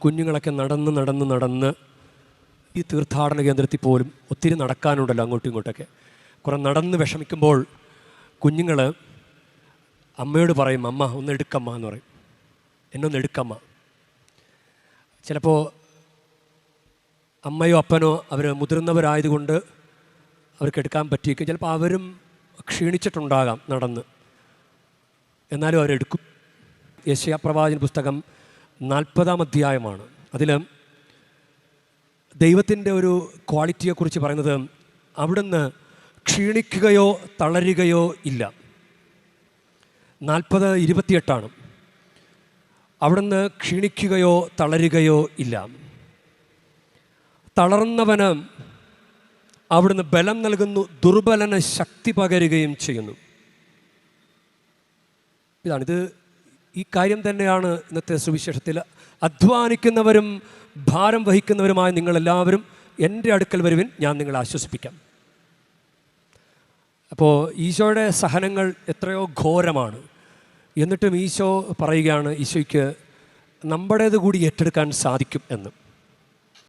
കുഞ്ഞുങ്ങളൊക്കെ നടന്ന് ഈ തീർത്ഥാടന കേന്ദ്രത്തിൽ പോലും ഒത്തിരി നടക്കാനുണ്ടല്ലോ അങ്ങോട്ടും ഇങ്ങോട്ടൊക്കെ. കുറേ നടന്ന് വിഷമിക്കുമ്പോൾ കുഞ്ഞുങ്ങൾ അമ്മയോട് പറയും, അമ്മ ഒന്ന് എടുക്കമ്മ എന്ന് പറയും, എന്നൊന്ന് എടുക്കമ്മ. ചിലപ്പോൾ അമ്മയോ അപ്പനോ അവർ മുതിർന്നവരായതുകൊണ്ട് അവർക്ക് എടുക്കാൻ പറ്റിയേക്കും. ചിലപ്പോൾ അവരും ക്ഷീണിച്ചിട്ടുണ്ടാകാം നടന്ന്, എന്നാലും അവരെടുക്കും. യെശയ്യാ പുസ്തകം 40-ാം അധ്യായമാണ്. അതിൽ ദൈവത്തിൻ്റെ ഒരു ക്വാളിറ്റിയെക്കുറിച്ച് പറയുന്നത്, അവിടുന്ന് ക്ഷീണിക്കുകയോ തളരുകയോ ഇല്ല. 40:28 അവിടുന്ന് ക്ഷീണിക്കുകയോ തളരുകയോ ഇല്ല. തളർന്നവന് അവിടുന്ന് ബലം നൽകുന്നു, ദുർബലന് ശക്തി പകരുകയും ചെയ്യുന്നു. ഇതാണിത്. ഈ കാര്യം തന്നെയാണ് ഇന്നത്തെ സുവിശേഷത്തിൽ. അധ്വാനിക്കുന്നവരും ഭാരം വഹിക്കുന്നവരുമായ നിങ്ങളെല്ലാവരും എൻ്റെ അടുക്കൽ വരുവിൻ, ഞാൻ നിങ്ങളെ ആശ്വസിപ്പിക്കാം. അപ്പോൾ ഈശോയുടെ സഹനങ്ങൾ എത്രയോ ഘോരമാണ്. എന്നിട്ടും ഈശോ പറയുകയാണ്, ഈശോയ്ക്ക് നമ്മുടേത് കൂടി ഏറ്റെടുക്കാൻ സാധിക്കും എന്ന്.